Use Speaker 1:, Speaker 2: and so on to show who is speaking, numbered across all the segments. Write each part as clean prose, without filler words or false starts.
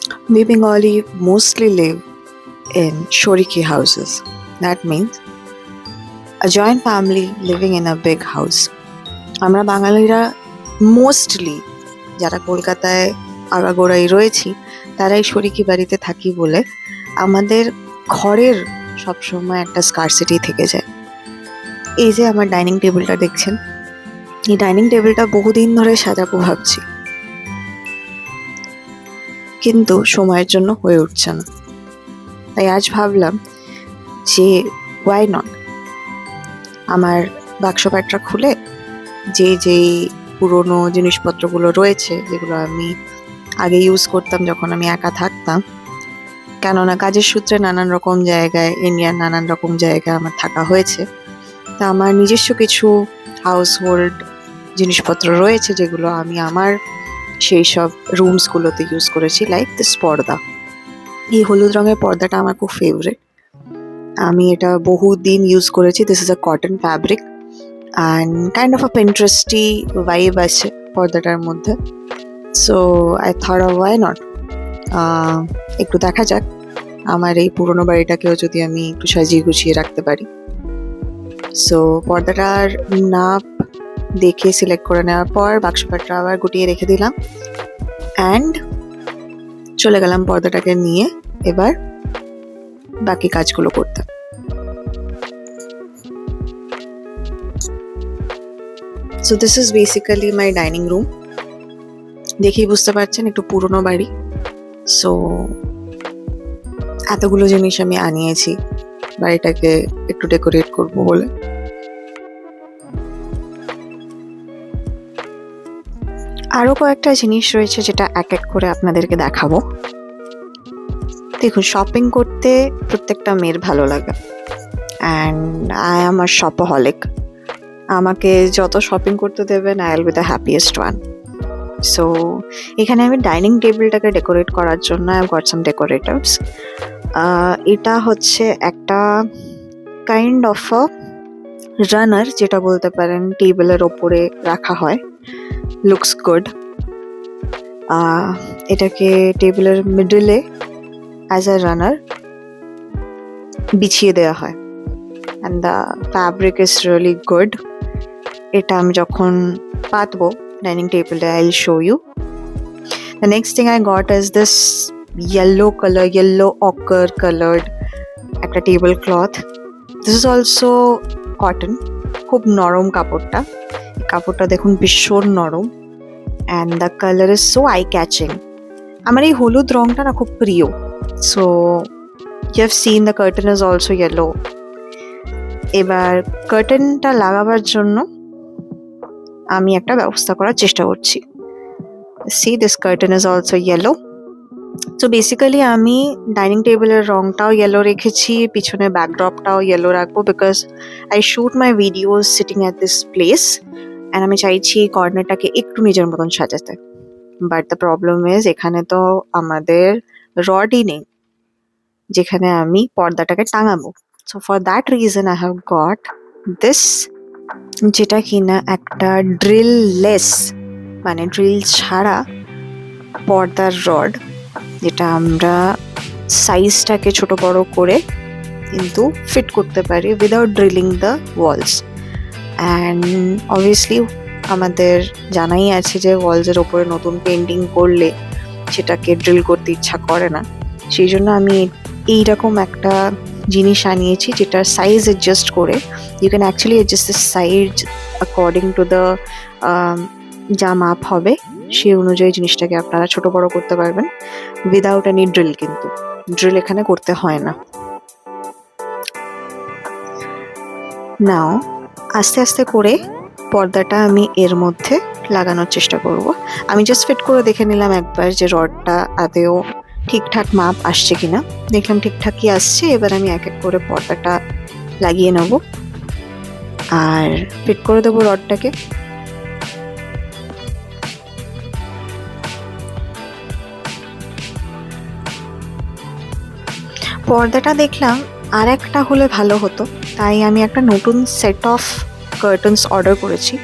Speaker 1: We Bengali mostly live in shoriki houses. That means a joint family living in a big house. আমরা বাঙালিরা mostly যারা কলকাতায় আগাগোড়াই রয়েছি তারাই শরিকি বাড়িতে থাকি বলে আমাদের ঘরের সবসময় একটা স্কারসিটি থেকে যায়। এই যে আমার ডাইনিং টেবিলটা দেখছেন, এই ডাইনিং টেবিলটা বহুদিন ধরে সাজাবো ভাবছি, কিন্তু সময়ের জন্য হয়ে উঠছে না। তাই আজ ভাবলাম যে ওয়াই নট, আমার বাক্স প্যাটরা খুলে যেই পুরনো জিনিসপত্রগুলো রয়েছে যেগুলো আমি আগে ইউজ করতাম যখন আমি একা থাকতাম, কেননা কাজের সূত্রে নানান রকম জায়গায়, ইন্ডিয়ার নানান রকম জায়গায় আমার থাকা হয়েছে, তা আমার নিজস্ব কিছু হাউস হোল্ড জিনিসপত্র রয়েছে যেগুলো আমি আমার সেই সব রুমসগুলোতে ইউজ করেছি। লাইক দিস পর্দা, এই হলুদ রঙের পর্দাটা আমার খুব ফেভারিট, আমি এটা বহুদিন ইউজ করেছি। This is a cotton fabric and kind of a Pinteresty vibe আছে পর্দাটার মধ্যে। So I thought of why not, একটু দেখা যাক আমার এই পুরোনো বাড়িটাকেও যদি আমি একটু সাজিয়ে গুছিয়ে রাখতে পারি। সো পর্দাটার নাপ দেখে সিলেক্ট করে নেওয়ার পর বাক্সপাটটা আবার গুটিয়ে রেখে দিলাম অ্যান্ড চলে গেলাম পর্দাটাকে নিয়ে এবার বাকি কাজগুলো করতে। So this is basically my dining room. দেখেই বুঝতে পারছেন একটু পুরনো বাড়ি, সো এতগুলো জিনিস আমি আনিয়েছি বাড়িটাকে একটু ডেকোরেট করবো বলে। আরও কয়েকটা জিনিস রয়েছে যেটা এক এক করে আপনাদেরকে দেখাবো। দেখুন, শপিং করতে প্রত্যেকটা মেয়ের ভালো লাগে অ্যান্ড আই এম আ শপহলিক। আমাকে যত শপিং করতে দেবেন I will be the happiest one. So এখানে আমি ডাইনিং টেবিলটাকে ডেকোরেট করার জন্য আই গট সাম ডেকোরেটিভস। এটা হচ্ছে একটা কাইন্ড অফ আ রানার, যেটা বলতে পারেন টেবিলের ওপরে রাখা হয়, লুকস গুড। এটাকে টেবিলের মিডলে অ্যাজ আ রানার বিছিয়ে দেওয়া হয় and the fabric is really good. এটা আমি যখন পাতবো ডাইনিং টেবিলে I will show you. The next thing I got is this yellow ochre colored একটা table cloth. This is also cotton, খুব নরম কাপড়টা। কাপড়টা দেখুন ভীষণ নরম and the colour is so eye catching. আমার এই হলুদ রঙটা না খুব প্রিয়। So you have seen the curtain is also yellow. এবার কার্টেনটা লাগাবার জন্য আমি একটা ব্যবস্থা করার চেষ্টা করছি। See this curtain is also yellow. So basically আমি ডাইনিং টেবিলের রঙটাও ইয়েলো রেখেছি, পিছনে ব্যাকড্রপটাও ইয়েলো রাখবো because I shoot my videos sitting at this place and আমি চাইছি এই কর্নারটাকে একটু নিজের মতন সাজাতে। বাট দ্য প্রবলেম ইজ এখানে তো আমাদের রডই নেই যেখানে আমি পর্দাটাকে টাঙাবো। So for that reason I have got this, যেটা কিনা একটা ড্রিললেস, মানে ড্রিল ছাড়া পর্দার রড, যেটা আমরা সাইজটাকে ছোট বড় করে কিন্তু ফিট করতে পারি without drilling the walls. And obviously আমাদের জানাই আছে যে ওয়ালসের ওপরে নতুন পেন্টিং করলে সেটাকে ড্রিল করতে ইচ্ছা করে না, সেই জন্য আমি এইরকম একটা জিনিস আনিয়েছি যেটার সাইজ অ্যাডজাস্ট করে you can actually adjust the size according to the যা মাপ হবে সেই অনুযায়ী জিনিসটাকে আপনারা ছোট বড় করতে পারবেন উইদাউট এনি ড্রিল। কিন্তু ড্রিল এখানে করতে হয় না। নাও আস্তে আস্তে করে পর্দাটা আমি এর মধ্যে লাগানোর চেষ্টা করব। আমি জাস্ট ফিট করে দেখে নিলাম একবার যে রডটা আদেও ঠিকঠাক মাপ আসছে কিনা। দেখলাম ঠিকঠাকই আসছে। এবার আমি এক এক করে পর্দাটা লাগিয়ে নেব আর ফিট করে দেবো রডটাকে। পর্দাটা দেখলাম আর একটা হলে ভালো হতো, তাই আমি একটা নতুন সেট অফ কার্টেন্স অর্ডার করেছি।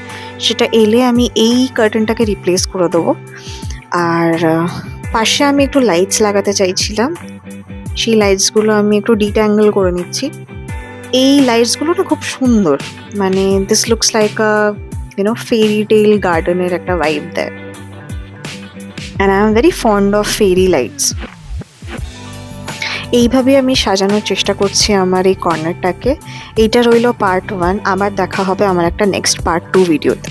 Speaker 1: সেটা এলে আমি এই কার্টেনটাকে রিপ্লেস করে দেবো। আর পাশে আমি একটু লাইটস লাগাতে চাইছিলাম, সেই লাইটসগুলো আমি একটু ডিট্যাঙ্গেল করে নিচ্ছি। এই লাইটসগুলো না খুব সুন্দর, মানে this looks like a fairy tale গার্ডেনের একটা ভাইব দেয়, and I am very fond of fairy lights. এইভাবে আমি সাজানোর চেষ্টা করছি আমার এই কর্নারটাকে। এইটা রইল পার্ট 1, আবার দেখা হবে আমার একটা নেক্সট পার্ট 2 ভিডিওতে।